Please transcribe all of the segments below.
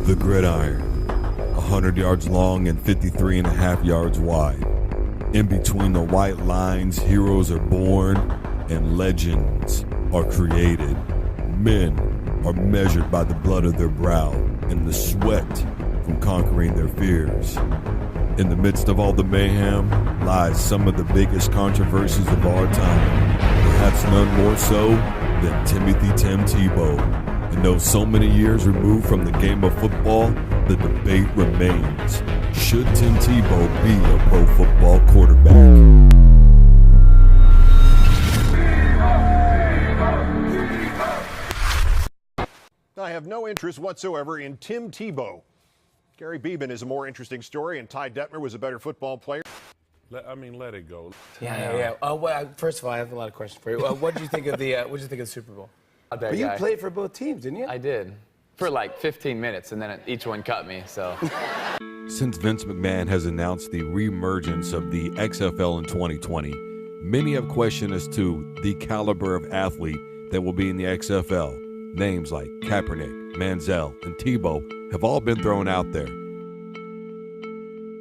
The gridiron, 100 yards long and 53 and a half yards wide. In between the white lines, heroes are born and legends are created. Men are measured by the blood of their brow and the sweat from conquering their fears. In the midst of all the mayhem lies some of the biggest controversies of our time, perhaps none more so than Tim Tebow. And though so many years removed from the game of football, the debate remains. Should Tim Tebow be a pro football quarterback? I have no interest whatsoever in Tim Tebow. Gary Beeman is a more interesting story, and Ty Detmer was a better football player. Let it go. Yeah. Well, first of all, I have a lot of questions for you. What did you think of the Super Bowl? But you played for both teams, didn't you? I did. For like 15 minutes, and then each one cut me, so. Since Vince McMahon has announced the reemergence of the XFL in 2020, many have questioned as to the caliber of athlete that will be in the XFL. Names like Kaepernick, Manziel, and Tebow have all been thrown out there.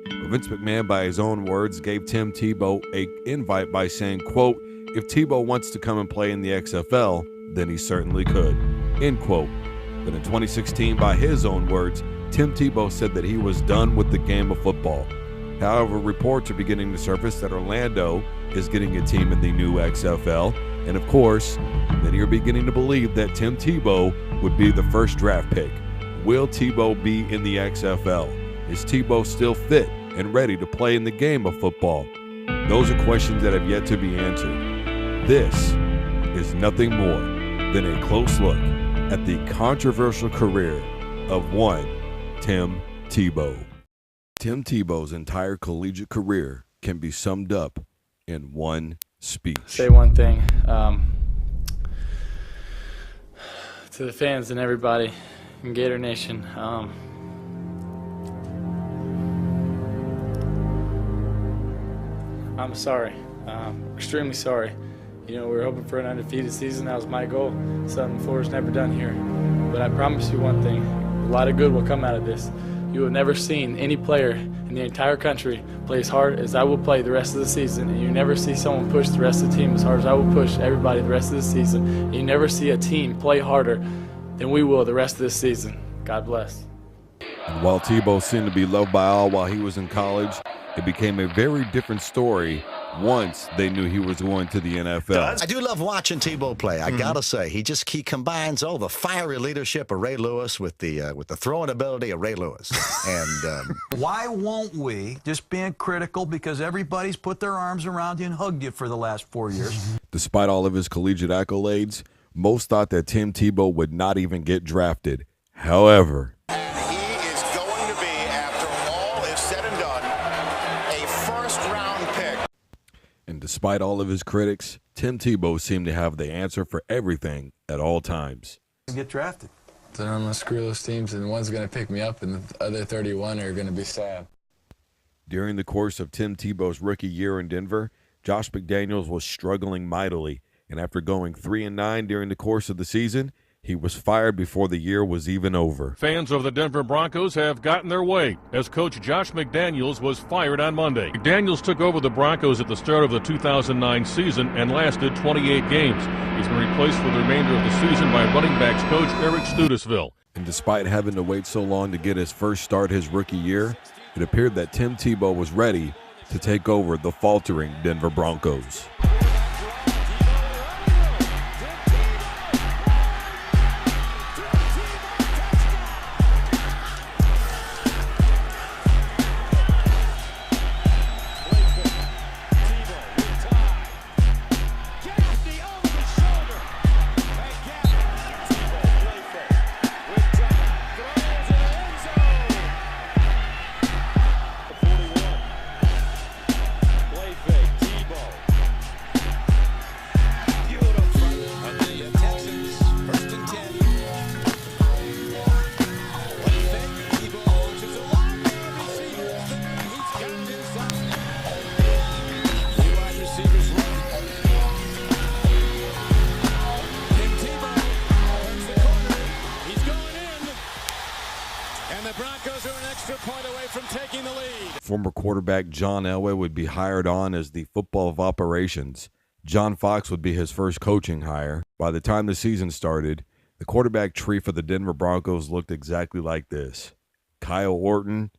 But Vince McMahon, by his own words, gave Tim Tebow an invite by saying, quote, "If Tebow wants to come and play in the XFL, then he certainly could," end quote. But in 2016, by his own words, Tim Tebow said that he was done with the game of football. However, reports are beginning to surface that Orlando is getting a team in the new XFL. And of course, many are beginning to believe that Tim Tebow would be the first draft pick. Will Tebow be in the XFL? Is Tebow still fit and ready to play in the game of football? Those are questions that have yet to be answered. This is nothing more than a close look at the controversial career of one Tim Tebow. Tim Tebow's entire collegiate career can be summed up in one speech. Say one thing to the fans and everybody in Gator Nation. I'm sorry. Extremely sorry. You know, we were hoping for an undefeated season. That was my goal. Something Florida's never done here. But I promise you one thing. A lot of good will come out of this. You have never seen any player in the entire country play as hard as I will play the rest of the season, and you never see someone push the rest of the team as hard as I will push everybody the rest of the season. And you never see a team play harder than we will the rest of this season. God bless. And while Tebow seemed to be loved by all while he was in college, it became a very different story once they knew he was going to the NFL. I do love watching Tebow play. I gotta say, he combines the fiery leadership of Ray Lewis with the throwing ability of Ray Lewis. And why won't we, just being critical because everybody's put their arms around you and hugged you for the last 4 years? Despite all of his collegiate accolades, most thought that Tim Tebow would not even get drafted. However, and despite all of his critics, Tim Tebow seemed to have the answer for everything at all times. Get drafted. Then I'm going to screw those teams, and one's going to pick me up, and the other 31 are going to be sad. During the course of Tim Tebow's rookie year in Denver, Josh McDaniels was struggling mightily, and after going 3-9 during the course of the season, he was fired before the year was even over. Fans of the Denver Broncos have gotten their way as coach Josh McDaniels was fired on Monday. McDaniels took over the Broncos at the start of the 2009 season and lasted 28 games. He's been replaced for the remainder of the season by running backs coach Eric Studesville. And despite having to wait so long to get his first start his rookie year, it appeared that Tim Tebow was ready to take over the faltering Denver Broncos. point away from taking the lead. Former quarterback John Elway would be hired on as the football of operations. John Fox would be his first coaching hire. By the time the season started, the quarterback tree for the Denver Broncos looked exactly like this: Kyle Orton,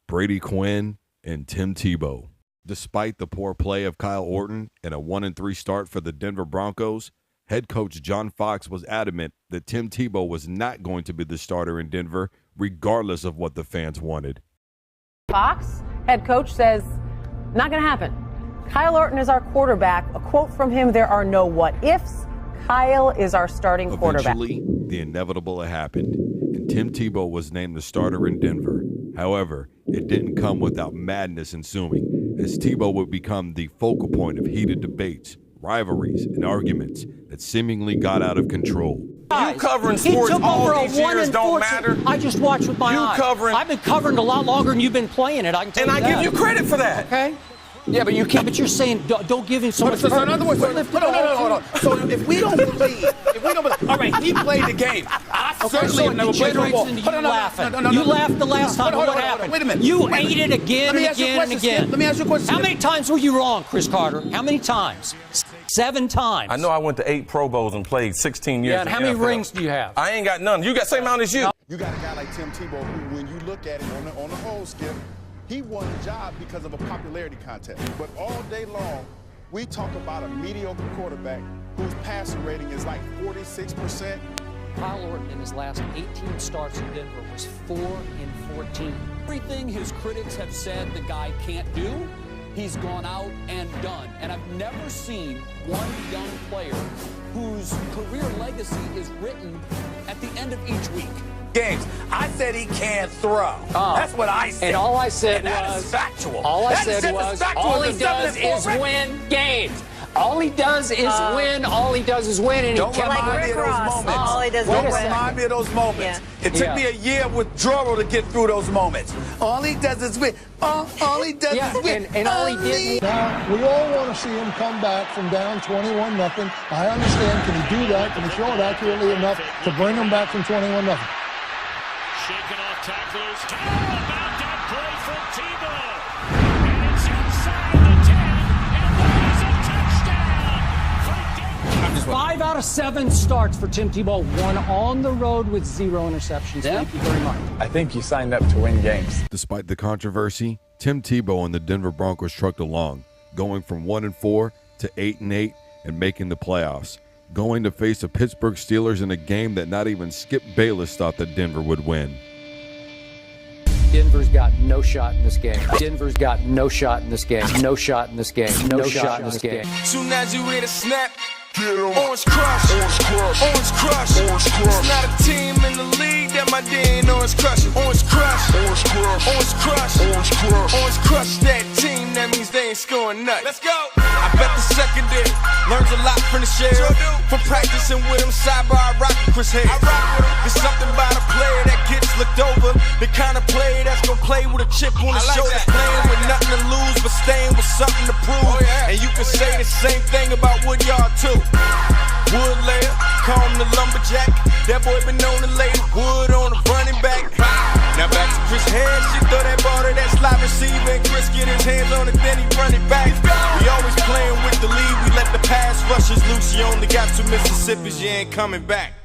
Brady Quinn, and Tim Tebow. Despite the poor play of Kyle Orton and a 1-3 start for the Denver Broncos, head coach John Fox was adamant that Tim Tebow was not going to be the starter in Denver, regardless of what the fans wanted. Fox, head coach, says, not going to happen. Kyle Orton is our quarterback. A quote from him, there are no what-ifs. Kyle is our starting quarterback. Eventually, the inevitable happened, and Tim Tebow was named the starter in Denver. However, it didn't come without madness ensuing, as Tebow would become the focal point of heated debates, rivalries, and arguments that seemingly got out of control. You covering sports all these years don't matter. I just watched with my eyes. I've been covering a lot longer than you've been playing it. I can tell you that. And I give you credit for that. Okay. Yeah, but you can't. But you're saying don't give him so much. So in other words, hold on. So if we don't believe, all right, he played the game. I certainly have never played football. You laughed the last time. What happened? Wait a minute. You ate it again and again and again. Let me ask you a question. How many times were you wrong, Chris Carter? How many times? 7 times. I know I went to 8 Pro Bowls and played 16 years. Yeah, and how many rings do you have? I ain't got none. You got the same amount as you. You got a guy like Tim Tebow who, when you look at it on the whole, Skip, he won the job because of a popularity contest. But all day long, we talk about a mediocre quarterback whose passing rating is like 46%. Kyle Orton in his last 18 starts in Denver was 4-14. Everything his critics have said the guy can't do, he's gone out and done. And I've never seen one young player whose career legacy is written at the end of each week. Games. I said he can't throw. That's what I said. And all I said and was that is factual. All I said was all he does is win games. All he does is win. All he does is win. And don't remind me of those moments. All he does don't is remind me of those moments. Yeah. It took me a year of withdrawal to get through those moments. All he does is win. All he does is win. And all he did. Now, we all want to see him come back from down 21-0. I understand. Can he do that? Can he throw it accurately enough to bring him back from 21-0? Shaking off tacklers. How about that play from Tebow? And it's inside the 10, and that is a touchdown. 5 out of 7 starts for Tim Tebow. 1 on the road with 0 interceptions. Yeah. Thank you very much. I think you signed up to win games. Despite the controversy, Tim Tebow and the Denver Broncos trucked along, going from 1-4 to 8-8 and making the playoffs, going to face the Pittsburgh Steelers in a game that not even Skip Bayless thought that Denver would win. Denver's got no shot in this game. Denver's got no shot in this game. No shot in this game. No shot in this game. Soon as you hit a snap, Orange Crush. Orange Crush. Orange Crush. Orange Crush. It's not a team in the league that my day ain't Orange Crush. Orange Crush. Orange Crush. Orange Crush. Orange Crush. Orange Crush that team, that means they ain't scoring nuts. Let's go. I bet the secondary learns a lot from the sheriff. From practicing with him, sidebar rockin' Chris Hayes. There's something about a player that gets looked over. The kind of player that's gonna play with a chip on his shoulder. Playing with nothing to lose, but staying with something to prove. And you can say the same thing about Woodyard too. Wood layer, call him the lumberjack. That boy been known to lay the wood on the running back. Now back to Chris Harris, she throw that ball to that slot receiver, and Chris get his hands on it, then he run it back. We always playing with the lead, we let the pass rushers loose. You only got 2 Mississippis, you ain't coming back.